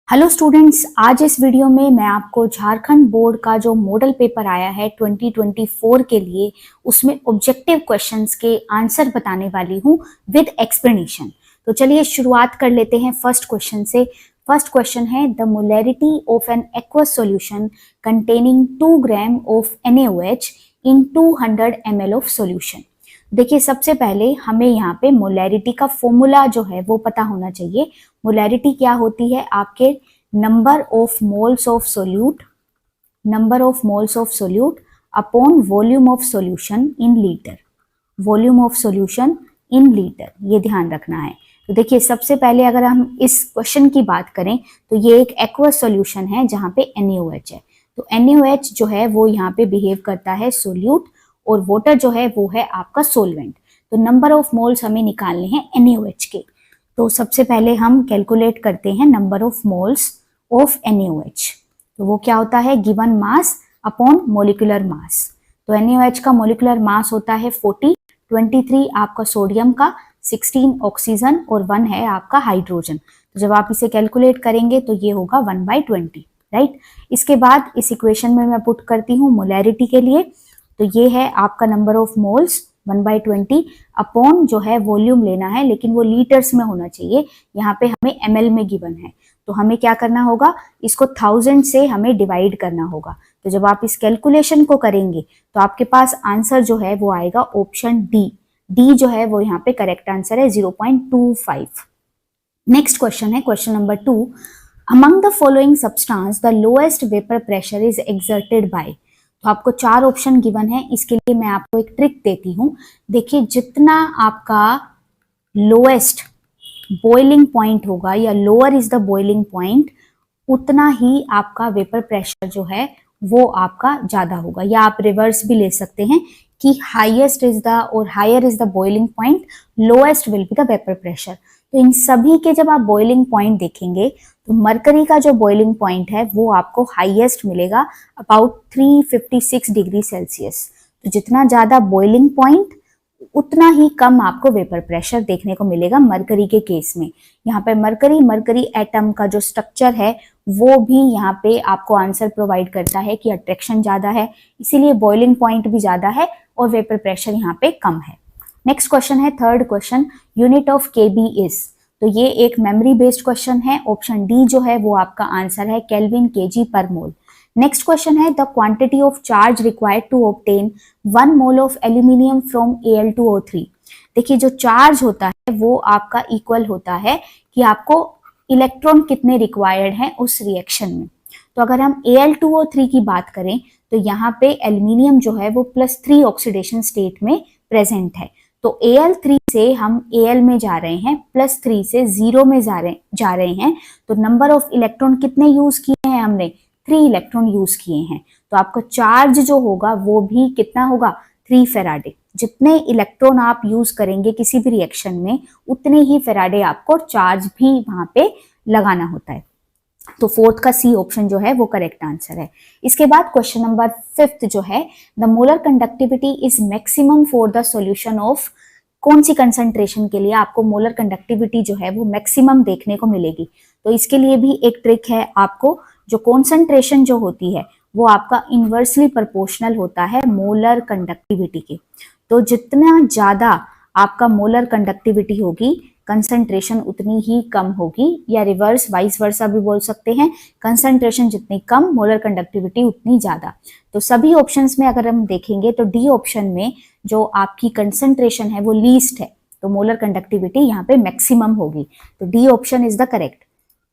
Hello students, आज इस video में मैं आपको झारखंड बोर्ड का जो मॉडल पेपर आया है 2024 के लिए उसमें ऑब्जेक्टिव क्वेश्चंस के आंसर बताने वाली हूं विद एक्सप्लेनेशन। तो चलिए शुरुआत कर लेते हैं फर्स्ट क्वेश्चन से। First question is the molarity of an aqueous solution containing 2 gram of NaOH in 200 ml of solution. देखिए, सबसे पहले हमें यहाँ पे मोलैरिटी का फॉर्मूला जो है वो पता होना चाहिए। मोलैरिटी क्या होती है? आपके number of moles of solute upon volume of solution in litre. Volume of solution in litre, ये ध्यान रखना है। तो देखिए, सबसे पहले अगर हम इस क्वेश्चन की बात करें तो ये एक एक्वस सॉल्यूशन है जहाँ पे NaOH है। तो NaOH जो है वो यहाँ पे बिहेव करता है सोल्यूट और वाटर जो है वो है आपका सोलवेंट। तो नंबर ऑफ मोल्स हमें निकालने हैं NaOH के। तो सबसे पहले हम कैलकुलेट करते हैं number of moles of NaOH। तो वो क्या होता है? Given mass upon molecular mass. तो NaOH का मोलिकुलर मास होता है 40, 23 आपका सोडियम का, 16 ऑक्सीजन और 1 है आपका हाइड्रोजन। तो जब आप इसे कैलकुलेट करेंगे तो ये होगा 1/20, राइट। इसके बाद इस इक्वेशन में मैं पुट करती हूँ मोलैरिटी के लिए। तो ये है आपका नंबर ऑफ मोल्स 1/20 अपॉन जो है वॉल्यूम लेना है, लेकिन वो लीटर्स में होना चाहिए। यहाँ पे हमें ml में गिवन है। तो हमें क्या करना होगा? इसको 1000 से हमें डिवाइड करना होगा। तो जब आप इस कैलकुलेशन को करेंगे तो आपके पास आंसर जो है वो आएगा ऑप्शन डी जो है वो यहाँ पे करेक्ट आंसर है 0.25। नेक्स्ट क्वेश्चन है question number 2। Among the following substance the lowest vapour pressure is exerted by. तो आपको 4 ऑप्शन गिवन है। इसके लिए मैं आपको एक ट्रिक देती हूँ। देखिए, जितना आपका लोएस्ट बॉइलिंग पॉइंट होगा या lower is the boiling point, उतना ही आपका वेपर प्रेशर जो है वो आपका ज्यादा होगा। या आप रिवर्स भी ले सकते हैं कि हाईएस्ट इज द और higher is the boiling point, lowest will be the vapour pressure. तो इन सभी के जब आप बॉइलिंग पॉइंट देखेंगे तो मरकरी का जो बॉइलिंग पॉइंट है वो आपको हाईएस्ट मिलेगा अबाउट 356 डिग्री सेल्सियस। तो जितना ज्यादा बॉइलिंग पॉइंट उतना ही कम आपको वेपर प्रेशर देखने को मिलेगा मरकरी के केस में। यहाँ पे मरकरी एटम का जो स्ट्रक्चर है वो भी यहाँ पे आपको आंसर प्रोवाइड करता है कि अट्रैक्शन ज्यादा है, इसीलिए बॉइलिंग पॉइंट भी ज्यादा है और वेपर प्रेशर यहाँ पे कम है। नेक्स्ट क्वेश्चन है third question, unit of Kb is. तो ये एक मेमोरी बेस्ड क्वेश्चन है। ऑप्शन डी जो है वो आपका आंसर है kelvin kg per mole. Next question is the quantity of charge required to obtain 1 mole of aluminium from Al2O3। देखिए, जो चार्ज होता है वो आपका इक्वल होता है कि आपको इलेक्ट्रॉन कितने रिक्वायर्ड हैं उस रिएक्शन में। तो अगर हम Al2O3 की बात करें तो यहाँ पे एल्यूमिनियम जो है वो +3 ऑक्सीडेशन स्टेट में प्रेजेंट है। तो Al3 से हम Al में जा रहे हैं, +3 से 0 में जा रहे हैं। तो नंबर ऑफ इलेक्ट्रॉन कितने यूज किए हैं हमने? 3 इलेक्ट्रॉन यूज किए हैं। तो आपका चार्ज जो होगा वो भी कितना होगा? 3 फेराडे। जितने इलेक्ट्रॉन आप यूज करेंगे किसी भी रिएक्शन में उतने ही फेराडे आपको चार्ज भी वहां पे लगाना होता है। तो फोर्थ का सी ऑप्शन जो है वो करेक्ट आंसर है। इसके बाद क्वेश्चन नंबर 5 जो है the molar conductivity is maximum for the solution of. कौन सी कंसंट्रेशन के लिए आपको मोलर कंडक्टिविटी जो है वो मैक्सिमम देखने को मिलेगी? तो इसके लिए भी एक ट्रिक है। आपको जो कॉन्सेंट्रेशन जो होती है वो आपका इन्वर्सली प्रोपोर्शनल होता है मोलर कंडक्टिविटी के। तो जितना ज्यादा आपका मोलर कंडक्टिविटी होगी कंसंट्रेशन उतनी ही कम होगी, या रिवर्स वाइस वर्सा भी बोल सकते हैं। कंसंट्रेशन जितनी कम मोलर कंडक्टिविटी उतनी ज्यादा। तो सभी ऑप्शंस में अगर हम देखेंगे तो डी ऑप्शन में जो आपकी कंसंट्रेशन है वो लीस्ट है, तो मोलर कंडक्टिविटी यहाँ पे मैक्सिमम होगी। तो D option is the correct.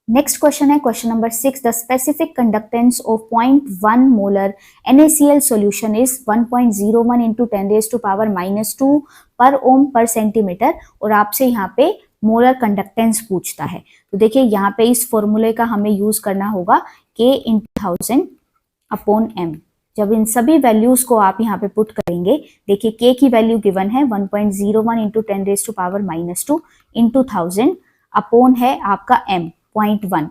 Next question है question number 6 the specific conductance of 0.1 molar NaCl solution is 1.01 into 10⁻⁻² per ओम पर सेंटीमीटर। और आपसे यहाँ पे मोलर कंडक्टेंस पूछता है। तो देखिए, यहाँ पे इस फॉर्मूले का हमें यूज करना होगा K × 1000/m। जब इन सभी वैल्यूज को आप यहाँ पे पुट करेंगे, देखिए K की वैल्यू गिवन है 1.01 इंटू 10⁻⁻² इंटू 1000 अपॉन है आपका m 0.1।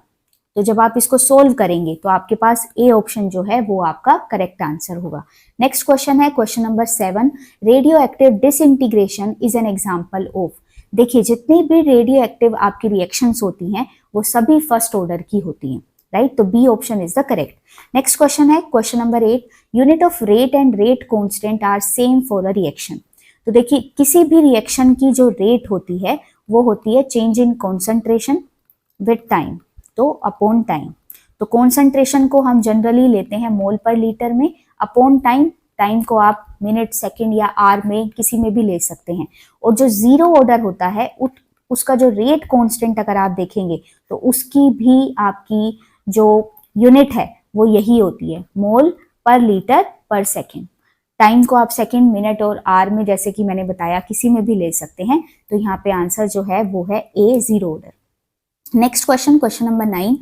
तो जब आप इसको सोल्व करेंगे तो आपके पास ए ऑप्शन जो है वो आपका करेक्ट आंसर होगा। नेक्स्ट क्वेश्चन है question number 7 radio active disintegration is an example of. देखिए, जितनी भी रेडियो एक्टिव आपकी रिएक्शंस होती हैं वो सभी फर्स्ट ऑर्डर की होती हैं, राइट। तो B option is the correct. Next question है question number 8, unit of rate and rate constant are same for the reaction. तो देखिए किसी भी रिएक्शन की जो रेट होती है वो होती है change in concentration with time, तो अपॉन टाइम। तो कॉन्सेंट्रेशन को हम जनरली लेते हैं मोल पर लीटर में, अपॉन टाइम, टाइम को आप मिनट, सेकंड या आर में किसी में भी ले सकते हैं। और जो जीरो ऑर्डर होता है उसका जो रेट कांस्टेंट अगर आप देखेंगे तो उसकी भी आपकी जो यूनिट है वो यही होती है, मोल पर लीटर पर सेकंड। टाइम को आप सेकंड, मिनट और आर में जैसे कि मैंने बताया किसी में भी ले सकते हैं। तो यहाँ पे आंसर जो है वो है A, zero order. Next question, question number 9,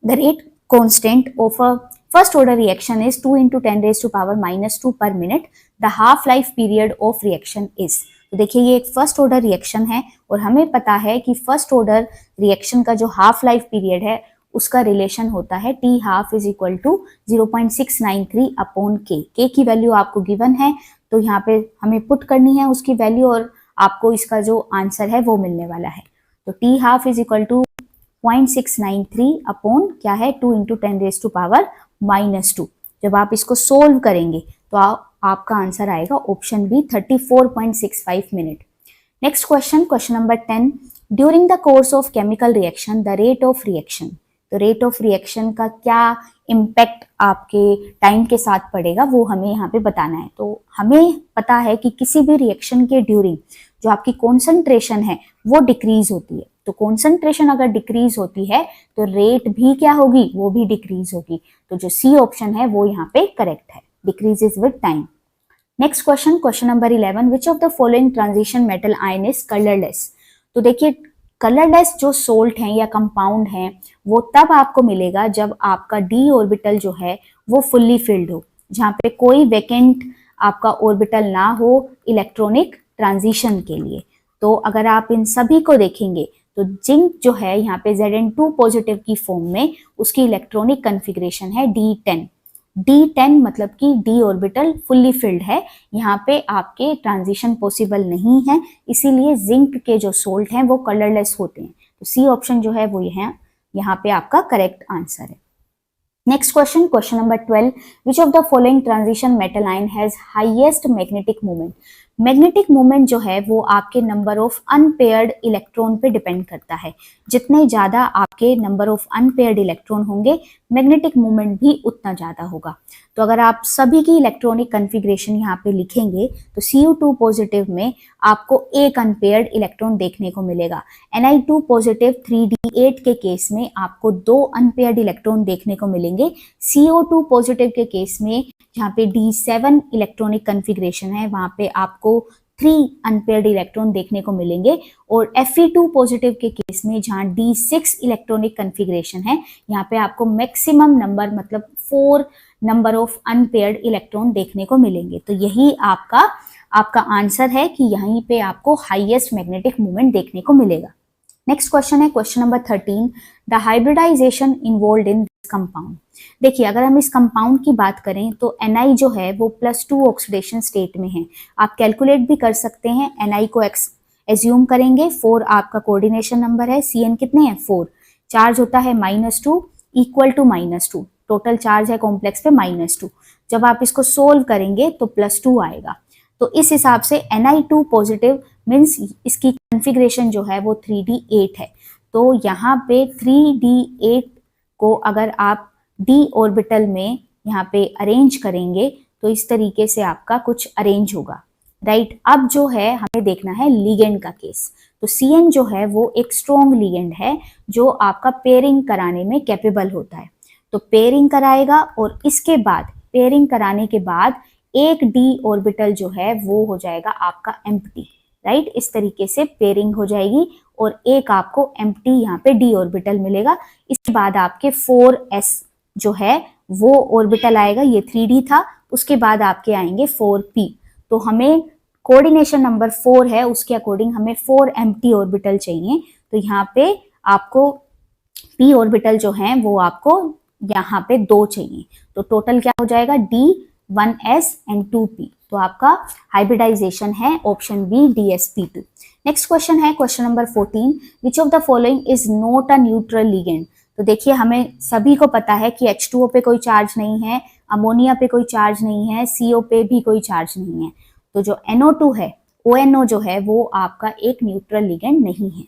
the rate constant of a first order reaction is 2 × 10⁻⁻² per minute, the half life period of reaction is. तो देखिए ये एक फर्स्ट ऑर्डर रिएक्शन है और हमें पता है कि फर्स्ट ऑर्डर रिएक्शन का जो हाफ लाइफ पीरियड है उसका रिलेशन होता है T half is equal to 0.693 upon K. के की वैल्यू आपको गिवन है तो यहाँ पे हमें पुट करनी है उसकी वैल्यू और आपको इसका जो आंसर है वो मिलने वाला है। तो T half is equal to 0.693 upon क्या है 2 × 10⁻⁻²। जब आप इसको सोल्व करेंगे तो आपका आंसर आएगा option B 34.65 minute. Next question, question number 10, during the course of chemical reaction the rate of reaction. तो रेट ऑफ रिएक्शन का क्या इम्पैक्ट आपके टाइम के साथ पड़ेगा वो हमें यहाँ पे बताना है। तो हमें पता है कि किसी भी रिएक्शन के ड्यूरिंग जो आपकी कॉन्सेंट्रेशन है वो डिक्रीज होती है। तो कॉन्सेंट्रेशन अगर डिक्रीज होती है तो रेट भी क्या होगी, वो भी डिक्रीज होगी। तो जो सी ऑप्शन है वो यहाँ पे करेक्ट है, decreases with time. Next question, question number 11, which of the following transition metal ion is colourless. तो देखिए कलरलेस जो सोल्ट हैं या कंपाउंड हैं वो तब आपको मिलेगा जब आपका डी ऑर्बिटल जो है वो फुल्ली फिल्ड हो, जहाँ पे कोई वैकेंट आपका ऑर्बिटल ना हो इलेक्ट्रॉनिक ट्रांजिशन के लिए। तो अगर आप इन सभी को देखेंगे तो जिंक जो है यहाँ पे Zn2 पॉजिटिव की फॉर्म में उसकी इलेक्ट्रॉनिक कन्फिग्रेशन है D10। D10 मतलब कि डी ऑर्बिटल फुल्ली फिल्ड है, यहाँ पे आपके ट्रांजिशन पॉसिबल नहीं है, इसीलिए जिंक के जो सोल्ट हैं वो कलरलेस होते हैं। तो सी ऑप्शन जो है वो यहाँ पे आपका करेक्ट आंसर है। Next question, question number 12, which of the following transition metal ion has highest magnetic moment. Magnetic moment जो है वो आपके नंबर ऑफ अनपेयर्ड इलेक्ट्रॉन पे डिपेंड करता है। जितने ज्यादा आपके नंबर ऑफ अनपेयर्ड इलेक्ट्रॉन होंगे मैग्नेटिक मोमेंट भी उतना ज्यादा होगा। तो अगर आप सभी की इलेक्ट्रॉनिक कन्फिग्रेशन यहाँ पे लिखेंगे तो Cu2 पॉजिटिव में आपको एक अनपेयर्ड इलेक्ट्रॉन देखने को मिलेगा। Ni2 पॉजिटिव 3d8 के केस में आपको 2 अनपेयर्ड इलेक्ट्रॉन देखने को मिलेंगे। CO2 पॉजिटिव के केस में जहाँ पे D7 इलेक्ट्रॉनिक कन्फिग्रेशन है वहां पे आपको 3 अनपेयर्ड इलेक्ट्रॉन देखने को मिलेंगे। और Fe2 पॉजिटिव के केस में जहाँ D6 इलेक्ट्रॉनिक कन्फिग्रेशन है यहाँ पे आपको मैक्सिमम नंबर मतलब 4 नंबर ऑफ अनपेयर्ड इलेक्ट्रॉन देखने को मिलेंगे। तो यही आपका आंसर है कि यहीं पे आपको हाईएस्ट मैग्नेटिक मोमेंट देखने को मिलेगा। नेक्स्ट क्वेश्चन है question number 13, the hybridisation involved in this compound. देखिए अगर हम इस कंपाउंड की बात करें तो Ni जो है वो +2 ऑक्सीडेशन स्टेट में है। आप कैलकुलेट भी कर सकते हैं, Ni को एज्यूम करेंगे, 4 आपका कोऑर्डिनेशन नंबर है, Cn कितने हैं 4, चार्ज होता है -2 इक्वल टू -2, टोटल चार्ज है कॉम्प्लेक्स पे -2। जब आप इसको सोल्व करेंगे तो +2 आएगा। तो इस हिसाब से Ni2 पॉजिटिव मीन्स इसकी कॉन्फ़िगरेशन जो है वो 3d8 है। तो यहाँ पे 3d8 को अगर आप d ऑर्बिटल में यहाँ पे अरेंज करेंगे तो इस तरीके से आपका कुछ अरेंज होगा, राइट। अब जो है हमें देखना है लिगेंड का केस। तो Cn जो है वो एक स्ट्रॉन्ग लिगेंड है जो आपका पेयरिंग कराने में कैपेबल होता है। तो पेयरिंग कराएगा और इसके बाद पेयरिंग कराने के बाद एक d ऑर्बिटल जो है वो हो जाएगा आपका एम्प्टी, राइट। इस तरीके से पेयरिंग हो जाएगी और एक आपको एम्प्टी यहाँ पे d ऑर्बिटल मिलेगा। इसके बाद आपके 4s जो है वो ऑर्बिटल आएगा, ये 3d था, उसके बाद आपके आएंगे 4p। तो हमें कोऑर्डिनेशन नंबर 4 है उसके अकॉर्डिंग हमें 4 एम्प्टी ऑर्बिटल चाहिए। तो यहाँ पे आपको p ऑर्बिटल जो है वो आपको यहाँ पे 2 चाहिए। तो टोटल क्या हो जाएगा D1s एंड 2p। तो आपका हाइब्रिडाइजेशन है option B DsP2। Next question है question number 14, which of the following is not a neutral ligand. तो देखिए हमें सभी को पता है कि H2O पे कोई चार्ज नहीं है, अमोनिया पे कोई चार्ज नहीं है, CO पे भी कोई चार्ज नहीं है। तो जो NO2 है, ONO जो है वो आपका एक न्यूट्रल लिगेंड नहीं है,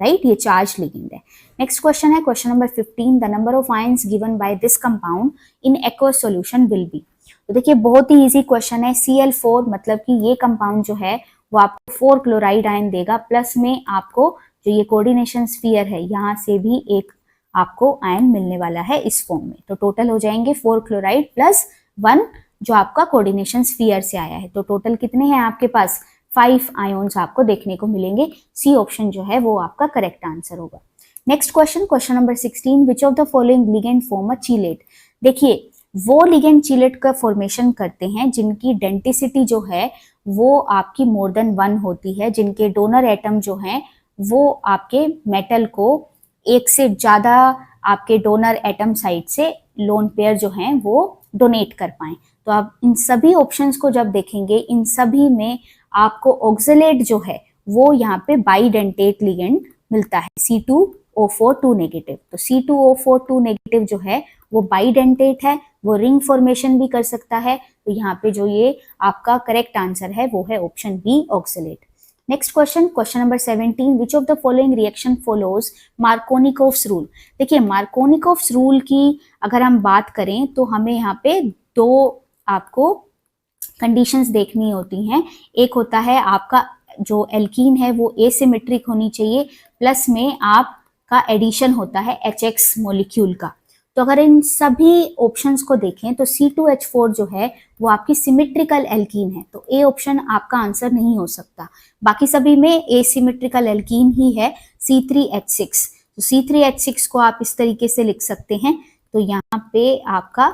राइट, ये चार्ज लिगेंड है। नेक्स्ट क्वेश्चन है question number 15, the number of ions given by this compound in aqueous solution will be. तो देखिए बहुत ही इजी क्वेश्चन है। Cl4 मतलब कि ये कंपाउंड जो है वो आपको 4 क्लोराइड आयन देगा, प्लस में आपको जो ये कोऑर्डिनेशन स्फीयर है यहाँ से भी एक आपको आयन मिलने वाला है इस फॉर्म में। तो टोटल हो जाएंगे 4 क्लोराइड प्लस 1 जो आपका कोऑर्डिनेशन स्फीयर से आया है। तो टोटल कितने हैं आपके पास, 5 आयोन्स आपको देखने को मिलेंगे। सी ऑप्शन जो है वो आपका करेक्ट आंसर होगा। Next question, question number 16, which of the following ligand form a चीलेट। देखिए वो लिगेंड चीलेट का फॉर्मेशन करते हैं जिनकी डेंसिटी जो है वो आपकी मोर देन 1 होती है, जिनके डोनर एटम जो हैं वो आपके मेटल को एक से ज्यादा आपके डोनर एटम साइड से लोन पेयर जो हैं वो डोनेट कर पाएं। तो आप इन सभी ऑप्शंस को जब देखेंगे, इन सभी में आपको ऑक्सलेट जो है वो यहाँ पे बाइडेंटेट लिगेंड मिलता है, C2O4 2 नेगेटिव। तो C2O4 2 नेगेटिव जो है वो बाइडेंटेट है, वो रिंग फॉर्मेशन भी कर सकता है। तो यहाँ पे जो ये आपका करेक्ट आंसर है वो है option B, oxalate. Next question, question number 17, which of the following reaction follows Markovnikov's rule. देखिए मार्कोनिकोव्स रूल की अगर हम बात करें तो हमें यहाँ पे 2 आपको कंडीशंस देखनी होती हैं। एक होता है आपका जो एल्कीन है वो एसिमेट्रिक होनी चाहिए, प्लस में आपका एडिशन होता है HX मॉलिक्यूल का। तो अगर इन सभी ऑप्शंस को देखें तो C2H4 जो है वो आपकी सिमेट्रिकल एल्कीन है, तो ए ऑप्शन आपका आंसर नहीं हो सकता। बाकी सभी में एसिमेट्रिकल एल्कीन ही है, C3H6। तो C3H6 को आप इस तरीके से लिख सकते हैं। तो यहाँ पे आपका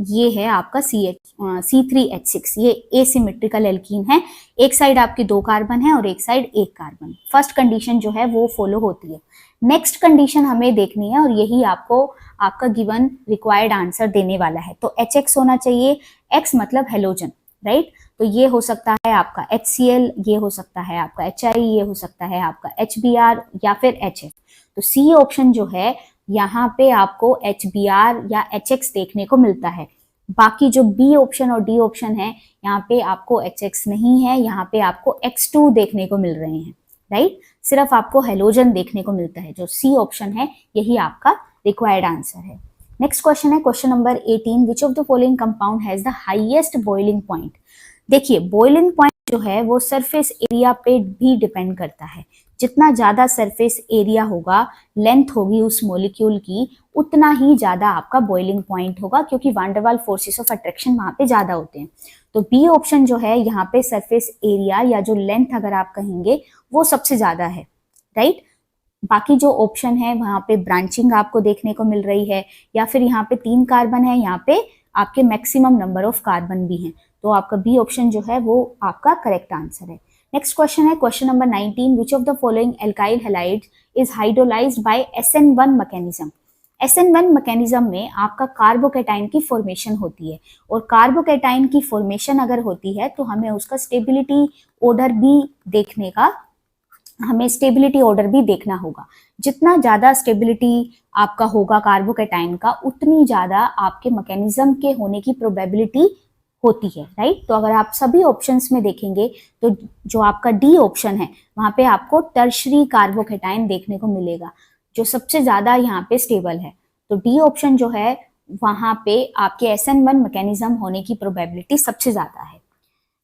ये है आपका C3H6, ये एसिमेट्रिकल एल्कीन है। एक साइड आपकी 2 कार्बन है और एक साइड 1 कार्बन। फर्स्ट कंडीशन जो है वो फॉलो होती है। नेक्स्ट कंडीशन हमें देखनी है और यही आपको आपका गिवन रिक्वायर्ड आंसर देने वाला है। तो HX होना चाहिए, X मतलब हेलोजन, राइट। तो ये हो सकता है आपका HCl, ये हो सकता है आपका HI, ये हो सकता है आपका HBr या फिर HF। तो C ऑप्शन जो है यहाँ पे आपको HBr या HX देखने को मिलता है। बाकी जो B ऑप्शन और D ऑप्शन है यहाँ पे आपको HX नहीं है, यहाँ पे आपको X2 देखने को मिल रहे हैं, राइट। सिर्फ आपको हेलोजन देखने को मिलता है। जो C ऑप्शन है यही आपका रिक्वायर्ड आंसर है। नेक्स्ट क्वेश्चन है question number 18, which of the following compound has the highest boiling point. देखिए बॉइलिंग पॉइंट जो है वो सरफेस एरिया पे भी डिपेंड करता है। जितना ज्यादा सरफेस एरिया होगा, लेंथ होगी उस मॉलिक्यूल की, उतना ही ज्यादा आपका बॉइलिंग पॉइंट होगा, क्योंकि van der Waals forces of attraction वहां पे ज्यादा होते हैं। तो बी ऑप्शन जो है यहाँ पे सरफेस एरिया या जो लेंथ अगर आप कहेंगे वो सबसे ज्यादा है, राइट। बाकी जो ऑप्शन है वहां पे ब्रांचिंग आपको देखने को मिल रही है, या फिर यहाँ पे 3 कार्बन है, यहाँ पे आपके मैक्सिमम नंबर ऑफ कार्बन भी हैं। तो आपका बी ऑप्शन जो है वो आपका करेक्ट आंसर है। नेक्स्ट क्वेश्चन है question number 19, which of the following alkyl halide is hydrolysed bye SN1 mechanism. SN1 mechanism में आपका कार्बोकैटाइन की फॉर्मेशन होती है, और कार्बोकैटाइन की फॉर्मेशन अगर होती है तो हमें उसका स्टेबिलिटी ऑर्डर भी देखना होगा। जितना ज्यादा स्टेबिलिटी आपका होगा कार्बोकैटाइन का, उतनी ज्यादा आपके मैकेनिज्म के होने की प्रोबेबिलिटी होती है, राइट। तो अगर आप सभी ऑप्शंस में देखेंगे तो जो आपका डी ऑप्शन है वहां पे आपको टर्शरी कार्बोकैटाइन देखने को मिलेगा, जो सबसे ज्यादा यहाँ पे स्टेबल है। तो डी ऑप्शन जो है वहां पे आपके SN1 मैकेनिज्म होने की प्रोबेबिलिटी सबसे ज्यादा है।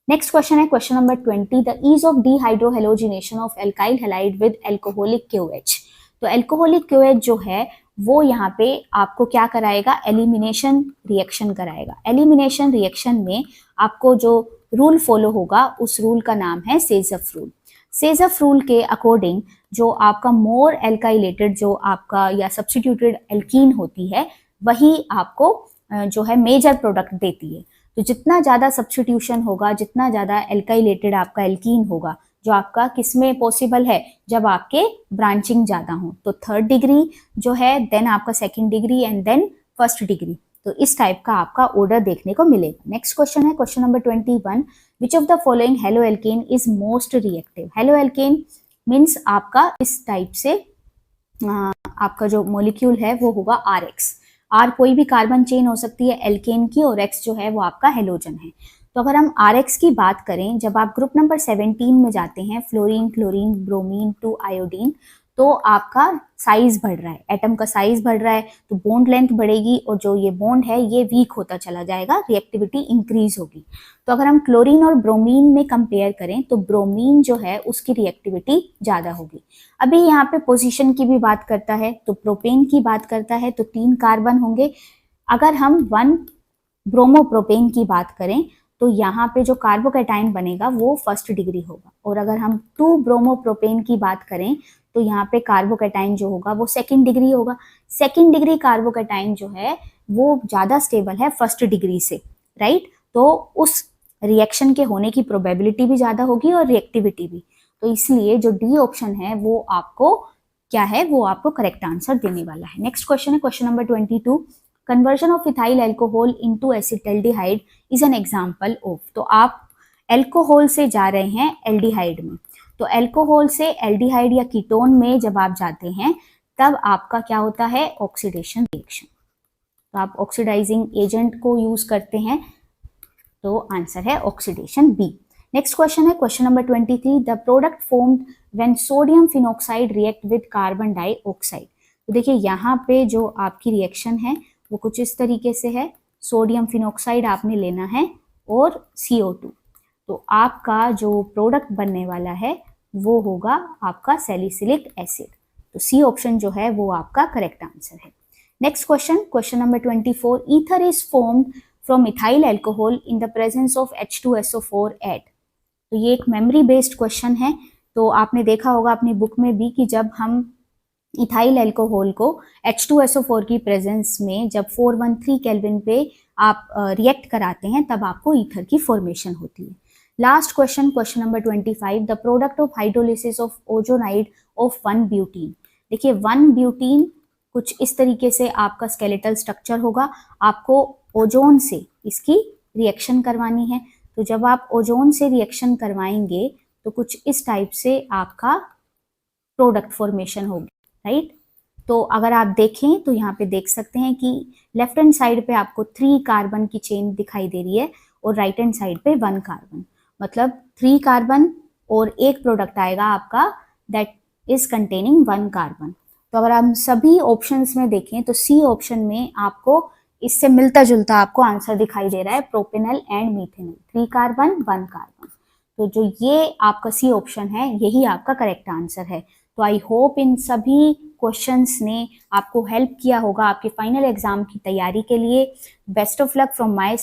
नेक्स्ट क्वेश्चन है question number 20, the ease of dehydrohalogenation of alkyl halide with alcoholic KOH। तो एल्कोहलिक KOH जो है वो यहाँ पे आपको क्या कराएगा, एलिमिनेशन रिएक्शन कराएगा। एलिमिनेशन रिएक्शन में आपको जो रूल फॉलो होगा उस रूल का नाम है सेजफ रूल। सेजफ रूल के अकॉर्डिंग जो आपका मोर एल्काइलेटेड जो आपका या सब्स्टिट्यूटेड एल्कीन होती है वही आपको जो है मेजर प्रोडक्ट देती है। तो जितना ज्यादा सब्स्टिट्यूशन होगा, जितना ज्यादा एल्काइलेटेड आपका एल्कीन होगा, जो आपका किसमें पॉसिबल है, जब आपके ब्रांचिंग ज्यादा हो। तो 3rd डिग्री जो है, देन आपका 2nd degree and then 1st degree. तो इस टाइप का आपका ऑर्डर देखने को मिलेगा। नेक्स्ट क्वेश्चन है question number 21, which of the following halo alkane is most reactive. Halo alkane means आपका इस टाइप से आपका जो मॉलिक्यूल है वो होगा RX। R कोई भी कार्बन चेन हो सकती है एल्केन की, और X जो है वो आपका हेलोजन है। तो अगर हम RX की बात करें, जब आप ग्रुप नंबर 17 में जाते हैं, fluorine, chlorine, bromine to iodine, तो आपका साइज बढ़ रहा है, एटम का साइज बढ़ रहा है, तो बॉन्ड लेंथ बढ़ेगी और जो ये बॉन्ड है ये वीक होता चला जाएगा, रिएक्टिविटी इंक्रीज होगी। तो अगर हम क्लोरीन और ब्रोमीन में कंपेयर करें तो ब्रोमीन जो है उसकी रिएक्टिविटी ज्यादा होगी। अभी यहाँ पे पोजीशन की भी बात करता है, तो प्रोपेन की बात करता है तो 3 कार्बन होंगे। अगर हम 1 ब्रोमोप्रोपेन की बात करें तो यहाँ पे जो कार्बोकैटायन बनेगा वो फर्स्ट डिग्री होगा, और अगर हम 2 ब्रोमोप्रोपेन की बात करें तो यहाँ पे कार्बोकैटायन जो होगा वो सेकंड डिग्री होगा। सेकंड डिग्री कार्बोकैटायन जो है वो ज्यादा स्टेबल है फर्स्ट डिग्री से, राइट। तो उस रिएक्शन के होने की प्रोबेबिलिटी भी ज्यादा होगी और रिएक्टिविटी भी। तो इसलिए जो डी ऑप्शन है वो आपको क्या है, वो आपको करेक्ट आंसर देने वाला है। नेक्स्ट क्वेश्चन है question number 22, conversion of ethyl alcohol into acetaldehyde is an example of. तो आप एल्कोहल से जा रहे हैं एल्डिहाइड में, तो एल्कोहल से एल्डिहाइड या कीटोन में जब आप जाते हैं तब आपका क्या होता है, ऑक्सीडेशन रिएक्शन। तो आप ऑक्सीडाइजिंग एजेंट को यूज करते हैं, तो आंसर है ऑक्सीडेशन बी। नेक्स्ट क्वेश्चन है question number 23, the product formed when sodium phenoxide react with carbon dioxide. तो देखिए यहाँ पे जो आपकी रिएक्शन है वो कुछ इस तरीके से है, सोडियम फिनॉक्साइड आपने लेना है और CO2, तो आपका जो प्रोडक्ट बनने वाला है वो होगा आपका सैलिसिलिक एसिड। तो सी ऑप्शन जो है वो आपका करेक्ट आंसर है। Next question, question number 24, ether is formed from ethyl alcohol in the presence of H2SO4 at. तो ये एक मेमोरी बेस्ड क्वेश्चन है। तो आपने देखा होगा अपनी बुक में भी कि जब हम इथाइल एल्कोहल को H2SO4 की प्रेजेंस में जब 413 केल्विन पे आप रिएक्ट कराते हैं तब आपको ईथर की फॉर्मेशन होती है। Last question, question number 25, the product of hydrolysis of ozonide of 1 butene. देखिए 1 ब्यूटीन कुछ इस तरीके से आपका स्केलेटल स्ट्रक्चर होगा, आपको ओजोन से इसकी रिएक्शन करवानी है। तो जब आप ओजोन से रिएक्शन करवाएंगे तो कुछ इस टाइप से आपका प्रोडक्ट फॉर्मेशन होगी, राइट। तो अगर आप देखें तो यहाँ पे देख सकते हैं कि लेफ्ट हैंड साइड पे आपको 3 कार्बन की चेन दिखाई दे रही है और राइट हैंड साइड पे 1 कार्बन, मतलब 3 कार्बन और एक प्रोडक्ट आएगा आपका दैट इज कंटेनिंग 1 कार्बन। तो अगर हम सभी ऑप्शंस में देखें तो सी ऑप्शन में आपको इससे मिलता जुलता आपको आंसर दिखाई दे रहा है, propanal and methanal, 3 carbon 1 carbon. तो जो ये आपका सी ऑप्शन है यही आपका करेक्ट आंसर है। तो आई होप इन सभी क्वेश्चंस ने आपको हेल्प किया होगा आपके फाइनल एग्जाम की तैयारी के लिए। Best of luck from my